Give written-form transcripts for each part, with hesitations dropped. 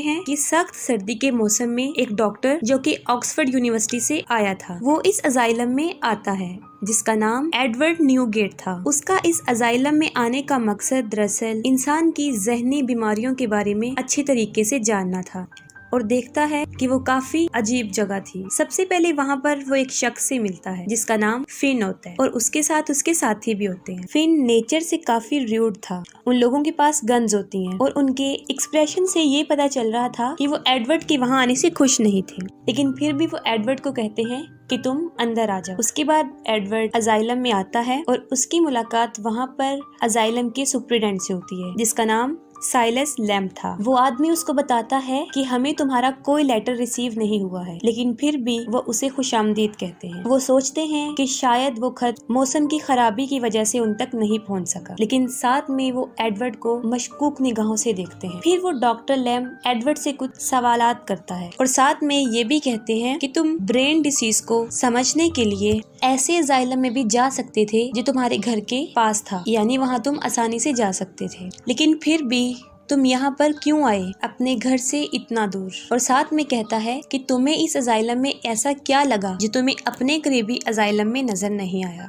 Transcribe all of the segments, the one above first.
हैं कि सख्त सर्दी के मौसम में एक डॉक्टर जो कि ऑक्सफोर्ड यूनिवर्सिटी से आया था, वो इस अजाइलम में आता है जिसका नाम एडवर्ड न्यूगेट था। उसका इस अजाइलम में आने का मकसद दरअसल इंसान की जहनी बीमारियों के बारे में अच्छी तरीके से जानना था और देखता है कि वो काफी अजीब जगह थी। सबसे पहले वहाँ पर वो एक शख्स से मिलता है जिसका नाम फिन होता है और उसके साथ उसके साथी भी होते हैं। फिन नेचर से काफी र्यूड था। उन लोगों के पास गन्स होती हैं और उनके एक्सप्रेशन से ये पता चल रहा था कि वो एडवर्ड के वहाँ आने से खुश नहीं थे, लेकिन फिर भी वो एडवर्ड को कहते हैं कि तुम अंदर आ जाओ। उसके बाद एडवर्ड अजाइलम में आता है और उसकी मुलाकात वहाँ पर अजाइलम के सुप्रिटेंडेंट से होती है जिसका नाम साइलस लैम्प था। वो आदमी उसको बताता है कि हमें तुम्हारा कोई लेटर रिसीव नहीं हुआ है, लेकिन फिर भी वो उसे खुशामदीद कहते हैं। वो सोचते हैं कि शायद वो खत मौसम की खराबी की वजह से उन तक नहीं पहुंच सका, लेकिन साथ में वो एडवर्ड को मशकूक निगाहों से देखते हैं। फिर वो डॉक्टर लैम्प एडवर्ड से कुछ सवालात करता है और साथ में ये भी कहते हैं कि तुम ब्रेन डिसीज को समझने के लिए ऐसे अजाइलम में भी जा सकते थे जो तुम्हारे घर के पास था, यानी वहाँ तुम आसानी से जा सकते थे, लेकिन फिर भी तुम यहाँ पर क्यों आए अपने घर से इतना दूर। और साथ में कहता है कि तुम्हें इस अजाइलम में ऐसा क्या लगा जो तुम्हें अपने करीबी अजाइलम में नजर नहीं आया।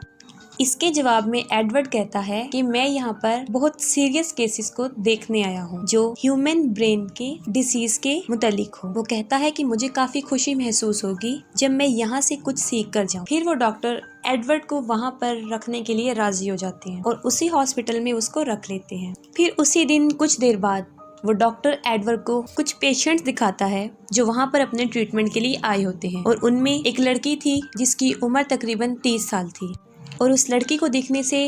इसके जवाब में एडवर्ड कहता है कि मैं यहाँ पर बहुत सीरियस केसेस को देखने आया हूँ जो ह्यूमन ब्रेन के डिसीज के मुतालिक हो। वो कहता है कि मुझे काफी खुशी महसूस होगी जब मैं यहाँ से कुछ सीख कर जाऊँ। फिर वो डॉक्टर एडवर्ड को वहाँ पर रखने के लिए राजी हो जाते हैं और उसी हॉस्पिटल में उसको रख लेते हैं। फिर उसी दिन कुछ देर बाद वो डॉक्टर एडवर्ड को कुछ पेशेंट्स दिखाता है जो वहाँ पर अपने ट्रीटमेंट के लिए आए होते हैं और उनमें एक लड़की थी जिसकी उम्र तकरीबन 30 साल थी और उस लड़की को देखने से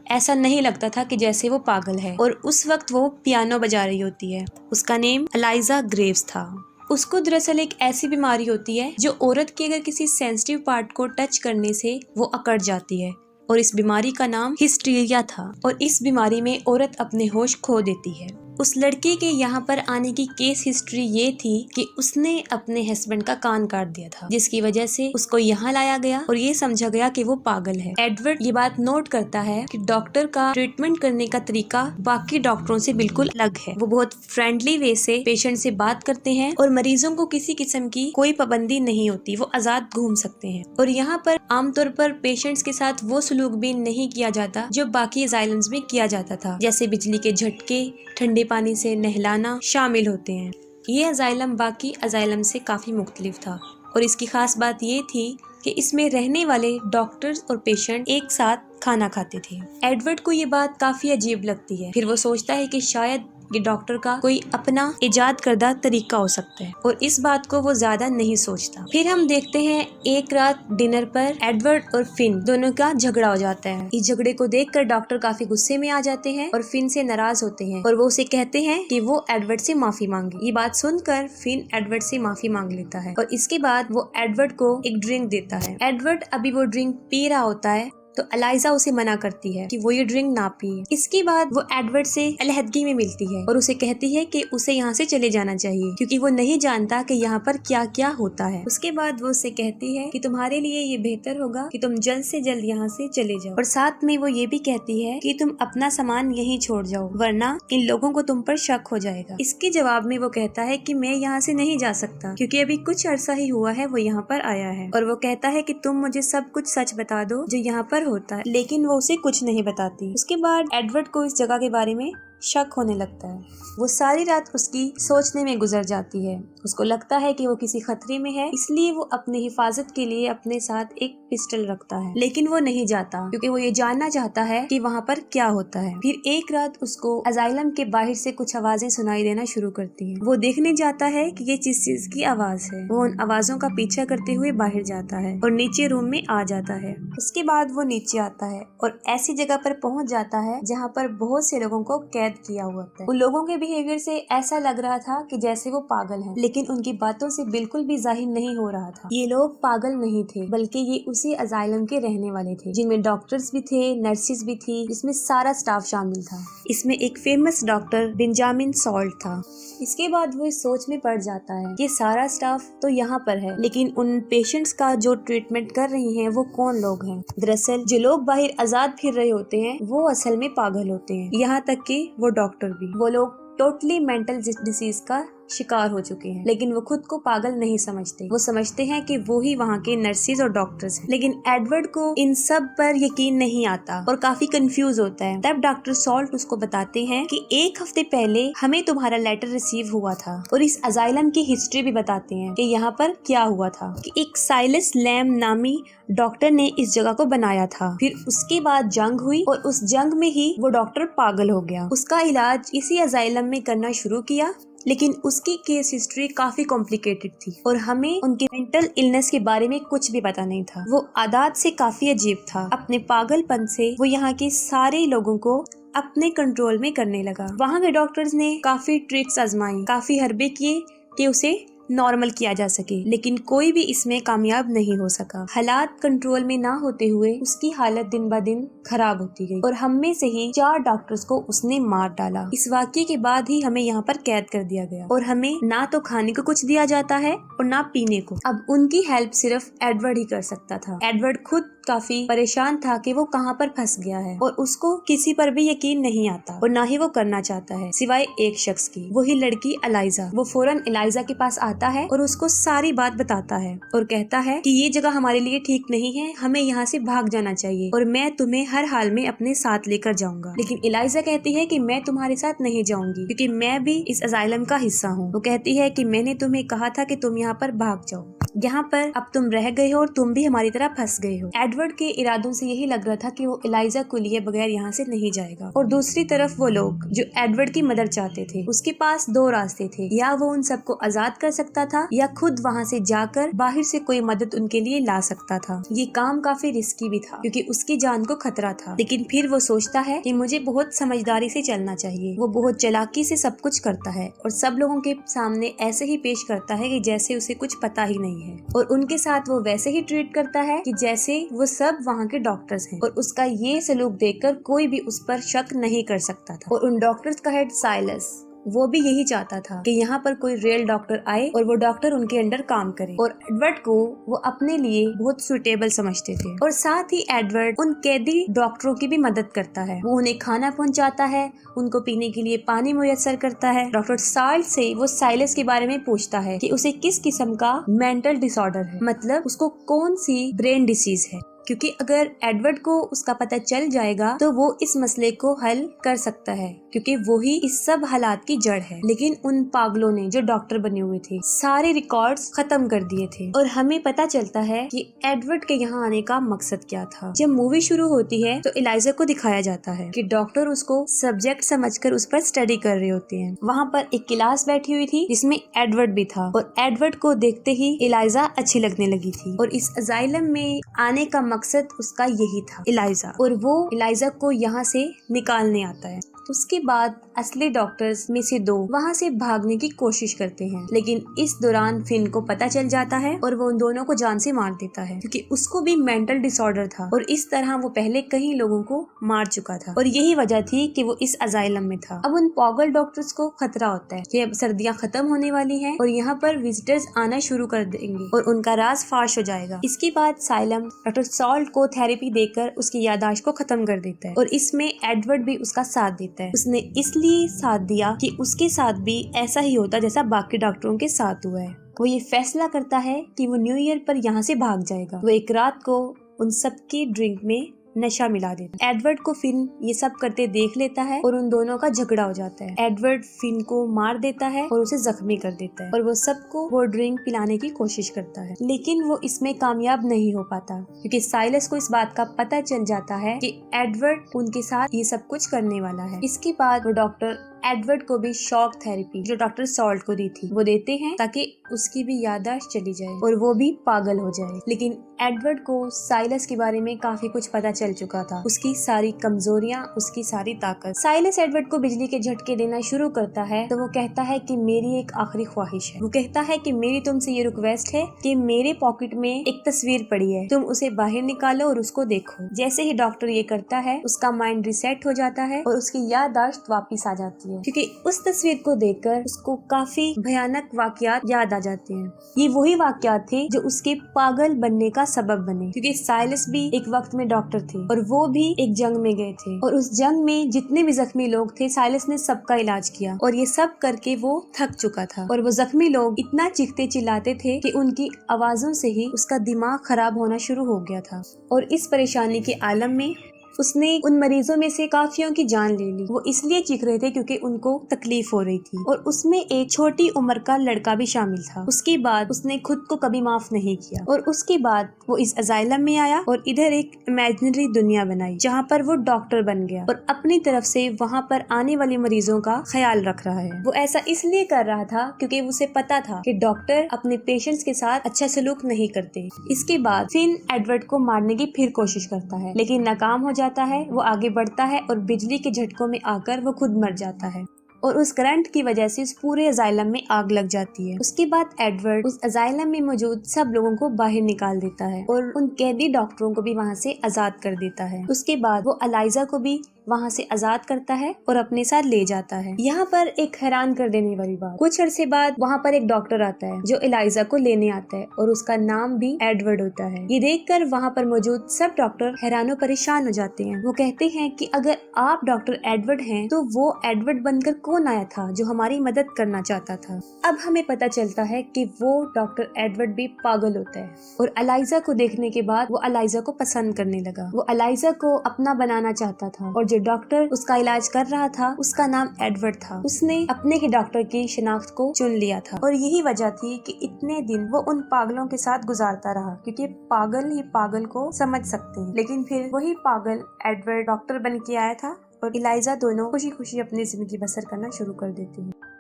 ऐसा नहीं लगता था कि जैसे वो पागल है और उस वक्त वो पियानो बजा रही होती है। उसका नेम एलाइजा ग्रेव्स था। उसको दरअसल एक ऐसी बीमारी होती है जो औरत के अगर किसी सेंसिटिव पार्ट को टच करने से वो अकड़ जाती है और इस बीमारी का नाम हिस्टीरिया था और इस बीमारी में औरत अपने होश खो देती है। उस लड़के के यहाँ पर आने की केस हिस्ट्री ये थी कि उसने अपने हस्बैंड का कान काट दिया था, जिसकी वजह से उसको यहाँ लाया गया और ये समझा गया कि वो पागल है। एडवर्ड ये बात नोट करता है कि डॉक्टर का ट्रीटमेंट करने का तरीका बाकी डॉक्टरों से बिल्कुल अलग है। वो बहुत फ्रेंडली वे से पेशेंट से बात करते हैं और मरीजों को किसी किस्म की कोई पाबंदी नहीं होती, वो आजाद घूम सकते हैं। और यहाँ पर आमतौर पर पेशेंट्स के साथ वो सलूक भी नहीं किया जाता जो बाकी अजाइलम्स में किया जाता था, जैसे बिजली के झटके, ठंडे पानी से नहलाना शामिल होते हैं। ये अजाइलम बाकी अजाइलम से काफी मुख्तलिफ था और इसकी खास बात ये थी कि इसमें रहने वाले डॉक्टर्स और पेशेंट एक साथ खाना खाते थे। एडवर्ड को ये बात काफी अजीब लगती है। फिर वो सोचता है कि शायद ये डॉक्टर का कोई अपना इजाद करदा तरीका हो सकता है और इस बात को वो ज्यादा नहीं सोचता। फिर हम देखते हैं एक रात डिनर पर एडवर्ड और फिन दोनों का झगड़ा हो जाता है। इस झगड़े को देखकर डॉक्टर काफी गुस्से में आ जाते हैं और फिन से नाराज होते हैं और वो उसे कहते हैं कि वो एडवर्ड से माफी मांगे। ये बात सुनकर फिन एडवर्ड से माफी मांग लेता है और इसके बाद वो एडवर्ड को एक ड्रिंक देता है। एडवर्ड अभी वो ड्रिंक पी रहा होता है तो एलाइजा उसे मना करती है कि वो ये ड्रिंक ना पिए। इसके बाद वो एडवर्ड से अलहदगी में मिलती है और उसे कहती है कि उसे यहाँ से चले जाना चाहिए क्योंकि वो नहीं जानता कि यहाँ पर क्या क्या होता है। उसके बाद वो उसे कहती है कि तुम्हारे लिए ये बेहतर होगा कि तुम जल्द से जल्द यहाँ से चले जाओ और साथ में वो ये भी कहती है कि तुम अपना सामान यहीं छोड़ जाओ वरना इन लोगों को तुम पर शक हो जाएगा। इसके जवाब में वो कहता है कि मैं यहाँ से नहीं जा सकता क्योंकि अभी कुछ अरसा ही हुआ है वो यहाँ पर आया है और वो कहता है कि तुम मुझे सब कुछ सच बता दो जो यहाँ पर होता है, लेकिन वो उसे कुछ नहीं बताती। उसके बाद एडवर्ड को इस जगह के बारे में शक होने लगता है। वो सारी रात उसकी सोचने में गुजर जाती है। उसको लगता है कि वो किसी खतरे में है, इसलिए वो अपने हिफाजत के लिए अपने साथ एक पिस्टल रखता है, लेकिन वो नहीं जाता क्योंकि वो ये जानना चाहता है कि वहाँ पर क्या होता है। फिर एक रात उसको अजाइलम के बाहर से कुछ आवाजें सुनाई देना शुरू करती हैं। वो देखने जाता है कि ये किस चीज की आवाज है। वो उन आवाजों का पीछा करते हुए बाहर जाता है और नीचे रूम में आ जाता है। उसके बाद वो नीचे आता है और ऐसी जगह पर पहुँच जाता है जहाँ पर बहुत से लोगों को कैद किया हुआ था। उन लोगों के बिहेवियर से ऐसा लग रहा था कि जैसे वो पागल हैं, लेकिन उनकी बातों से बिल्कुल भी जाहिर नहीं हो रहा था। ये लोग पागल नहीं थे बल्कि ये उसी अजाइलम के रहने वाले थे जिनमें डॉक्टर्स भी थे, नर्सिस भी थी, जिसमें सारा स्टाफ शामिल था। इसमें एक फेमस डॉक्टर बेंजामिन सॉल्ट था। इसके बाद वो इस सोच में पड़ जाता है कि सारा स्टाफ तो यहाँ पर है, लेकिन उन पेशेंट्स का जो ट्रीटमेंट कर रही हैं वो कौन लोग हैं। दरअसल जो लोग बाहर आजाद फिर रहे होते हैं वो असल में पागल होते हैं, यहाँ तक कि वो डॉक्टर भी। वो लोग टोटली मेंटल डिसीज का शिकार हो चुके हैं, लेकिन वो खुद को पागल नहीं समझते। वो समझते हैं कि वो ही वहाँ के नर्सिस और डॉक्टर्स हैं। लेकिन एडवर्ड को इन सब पर यकीन नहीं आता और काफी कंफ्यूज होता है। तब डॉक्टर सॉल्ट उसको बताते हैं कि एक हफ्ते पहले हमें तुम्हारा लेटर रिसीव हुआ था, और इस अजाइलम की हिस्ट्री भी बताते हैं कि यहाँ पर क्या हुआ था। कि एक साइलस लैम नामी डॉक्टर ने इस जगह को बनाया था। फिर उसके बाद जंग हुई और उस जंग में ही वो डॉक्टर पागल हो गया। उसका इलाज इसी अजाइलम में करना शुरू किया, लेकिन उसकी केस हिस्ट्री काफी कॉम्प्लिकेटेड थी और हमें उनके मेंटल इलनेस के बारे में कुछ भी पता नहीं था। वो आदत से काफी अजीब था। अपने पागलपन से वो यहाँ के सारे लोगों को अपने कंट्रोल में करने लगा। वहाँ के डॉक्टर्स ने काफी ट्रिक्स आजमाई, काफी हरबे किए कि उसे नॉर्मल किया जा सके, लेकिन कोई भी इसमें कामयाब नहीं हो सका। हालात कंट्रोल में ना होते हुए उसकी हालत दिन ब दिन खराब होती गई और हम में से ही 4 डॉक्टर्स को उसने मार डाला। इस वाकये के बाद ही हमें यहाँ पर कैद कर दिया गया और हमें ना तो खाने को कुछ दिया जाता है और ना पीने को। अब उनकी हेल्प सिर्फ एडवर्ड ही कर सकता था। एडवर्ड खुद काफी परेशान था कि वो कहाँ पर फंस गया है और उसको किसी पर भी यकीन नहीं आता और ना ही वो करना चाहता है, सिवाय एक शख्स की, वही लड़की एलाइजा। वो फौरन एलाइजा के पास आता है और उसको सारी बात बताता है और कहता है कि ये जगह हमारे लिए ठीक नहीं है, हमें यहाँ से भाग जाना चाहिए और मैं तुम्हें हर हाल में अपने साथ लेकर जाऊंगा। लेकिन एलाइजा कहती है कि मैं तुम्हारे साथ नहीं जाऊंगी क्योंकि मैं भी इस अजाइलम का हिस्सा हूँ। वो कहती है कि मैंने तुम्हें कहा था कि तुम यहाँ पर भाग जाओ, यहाँ पर अब तुम रह गए हो और तुम भी हमारी तरह फंस गए हो। एडवर्ड के इरादों से यही लग रहा था कि वो एलाइजा को लिए बगैर यहाँ से नहीं जाएगा। और दूसरी तरफ वो लोग जो एडवर्ड की मदद चाहते थे, उसके पास 2 रास्ते थे, या वो उन सबको आजाद कर सकता था या खुद वहाँ से जाकर बाहर से कोई मदद उनके लिए ला सकता था। ये काम काफी रिस्की भी था क्योंकि उसकी जान को खतरा था, लेकिन फिर वो सोचता है कि मुझे बहुत समझदारी से चलना चाहिए। वो बहुत चालाकी से सब कुछ करता है और सब लोगों के सामने ऐसे ही पेश करता है कि जैसे उसे कुछ पता ही नहीं है, और उनके साथ वो वैसे ही ट्रीट करता है कि जैसे वो सब वहाँ के डॉक्टर्स हैं। और उसका ये सलूक देखकर कोई भी उस पर शक नहीं कर सकता था। और उन डॉक्टर्स का हेड साइलस, वो भी यही चाहता था कि यहाँ पर कोई रियल डॉक्टर आए और वो डॉक्टर उनके अंडर काम करे। और एडवर्ड को वो अपने लिए बहुत सुटेबल समझते थे। और साथ ही एडवर्ड उन कैदी डॉक्टरों की भी मदद करता है। वो उन्हें खाना पहुँचाता है, उनको पीने के लिए पानी मुयस्सर करता है। डॉक्टर सॉल्ट से वो साइलस के बारे में पूछता है कि उसे किस किस्म का मेंटल डिसऑर्डर है, मतलब उसको कौन सी ब्रेन डिसीज है, क्योंकि अगर एडवर्ड को उसका पता चल जाएगा तो वो इस मसले को हल कर सकता है, क्योंकि वो ही इस सब हालात की जड़ है। लेकिन उन पागलों ने जो डॉक्टर बने हुए थे सारे रिकॉर्ड्स खत्म कर दिए थे। और हमें पता चलता है कि एडवर्ड के यहाँ आने का मकसद क्या था। जब मूवी शुरू होती है तो एलाइजा को दिखाया जाता है कि डॉक्टर उसको सब्जेक्ट समझकर उस पर स्टडी कर रहे होते हैं। वहाँ पर एक क्लास बैठी हुई थी जिसमें एडवर्ड भी था और एडवर्ड को देखते ही एलाइजा अच्छी लगने लगी थी। और इस अजाइलम में आने का मकसद उसका यही था, एलाइजा, और वो एलाइजा को यहाँ से निकालने आता है। उसके बाद असली डॉक्टर्स में से 2 वहाँ से भागने की कोशिश करते हैं, लेकिन इस दौरान फिन को पता चल जाता है और वो उन दोनों को जान से मार देता है, क्योंकि उसको भी मेंटल डिसऑर्डर था और इस तरह वो पहले कई लोगों को मार चुका था और यही वजह थी कि वो इस अजाइलम में था। अब उन पागल डॉक्टर्स को खतरा होता है कि अब सर्दियाँ खत्म होने वाली हैं और यहाँ पर विजिटर्स आना शुरू कर देंगे और उनका राज फाश हो जाएगा। इसके बाद साइलम डॉक्टर सॉल्ट को थेरेपी देकर उसकी याददाश्त को खत्म कर देता है और इसमें एडवर्ड भी उसका साथ देता है। उसने इसलिए साथ दिया कि उसके साथ भी ऐसा ही होता जैसा बाकी डॉक्टरों के साथ हुआ है। वो ये फैसला करता है कि वो न्यू ईयर पर यहाँ से भाग जाएगा। वो एक रात को उन सबकी ड्रिंक में नशा मिला देता है। एडवर्ड को फिन ये सब करते देख लेता है और उन दोनों का झगड़ा हो जाता है। एडवर्ड फिन को मार देता है और उसे जख्मी कर देता है और वो सबको वो ड्रिंक पिलाने की कोशिश करता है, लेकिन वो इसमें कामयाब नहीं हो पाता क्योंकि साइलस को इस बात का पता चल जाता है कि एडवर्ड उनके साथ ये सब कुछ करने वाला है। इसके बाद वो डॉक्टर एडवर्ड को भी शॉक थेरेपी जो डॉक्टर सॉल्ट को दी थी वो देते हैं ताकि उसकी भी याददाश्त चली जाए और वो भी पागल हो जाए। लेकिन एडवर्ड को साइलस के बारे में काफी कुछ पता चल चुका था, उसकी सारी कमजोरियां, उसकी सारी ताकत। साइलस एडवर्ड को बिजली के झटके देना शुरू करता है तो वो कहता है कि मेरी एक आखिरी ख्वाहिश है। वो कहता है कि मेरी तुमसे ये रिक्वेस्ट है कि मेरे पॉकेट में एक तस्वीर पड़ी है, तुम उसे बाहर निकालो और उसको देखो। जैसे ही डॉक्टर ये करता है उसका माइंड रिसेट हो जाता है और उसकी याददाश्त वापिस आ जाती है जाती है, क्योंकि उस तस्वीर को देखकर उसको काफी भयानक वाकयात याद आ जाते हैं। ये वही वाकयात थे जो उसके पागल बनने का सबब बने, क्योंकि साइलस भी एक वक्त में डॉक्टर थे और वो भी एक जंग में गए थे, और उस जंग में जितने भी जख्मी लोग थे साइलस ने सबका इलाज किया, और ये सब करके वो थक चुका था। और वो जख्मी लोग इतना चीखते चिल्लाते थे कि उनकी आवाजों से ही उसका दिमाग खराब होना शुरू हो गया था। और इस परेशानी के आलम में उसने उन मरीजों में से काफियों की जान ले ली। वो इसलिए चीख रहे थे क्योंकि उनको तकलीफ हो रही थी, और उसमें एक छोटी उम्र का लड़का भी शामिल था। उसके बाद उसने खुद को कभी माफ नहीं किया, और उसके बाद वो इस अजाइलम में आया और इधर एक इमेजिनरी दुनिया बनाई जहाँ पर वो डॉक्टर बन गया और अपनी तरफ से वहाँ पर आने वाले मरीजों का ख्याल रख रहा है। वो ऐसा इसलिए कर रहा था क्योंकि उसे पता था कि डॉक्टर अपने पेशेंट्स के साथ अच्छा सलूक नहीं करते। इसके बाद फिन एडवर्ड को मारने की फिर कोशिश करता है, लेकिन नाकाम हो जाता है। वो आगे बढ़ता है और बिजली के झटकों में आकर वो खुद मर जाता है, और उस करंट की वजह से उस पूरे अजाइलम में आग लग जाती है। उसके बाद एडवर्ड उस अजाइलम में मौजूद सब लोगों को बाहर निकाल देता है और उन कैदी डॉक्टरों को भी वहाँ से आजाद कर देता है। उसके बाद वो एलाइजा को भी वहाँ से आजाद करता है और अपने साथ ले जाता है। यहाँ पर एक हैरान कर देने वाली बात, कुछ अरसे बाद वहाँ पर एक डॉक्टर आता है जो एलाइजा को लेने आता है, और उसका नाम भी एडवर्ड होता है। ये देखकर वहाँ पर मौजूद सब डॉक्टर हैरान परेशान हो जाते हैं। वो कहते हैं कि अगर आप डॉक्टर एडवर्ड हैं तो वो एडवर्ड बनकर कौन आया था जो हमारी मदद करना चाहता था। अब हमें पता चलता है कि वो डॉक्टर एडवर्ड भी पागल होता है, और एलाइजा को देखने के बाद वो एलाइजा को पसंद करने लगा। वो एलाइजा को अपना बनाना चाहता था, और जो डॉक्टर उसका इलाज कर रहा था उसका नाम एडवर्ड था। उसने अपने ही डॉक्टर की शिनाख्त को चुन लिया था, और यही वजह थी कि इतने दिन वो उन पागलों के साथ गुजारता रहा, क्योंकि पागल ही पागल को समझ सकते हैं। लेकिन फिर वही पागल एडवर्ड डॉक्टर बन के आया था, और एलाइजा दोनों खुशी खुशी अपनी जिंदगी बसर करना शुरू कर देती है।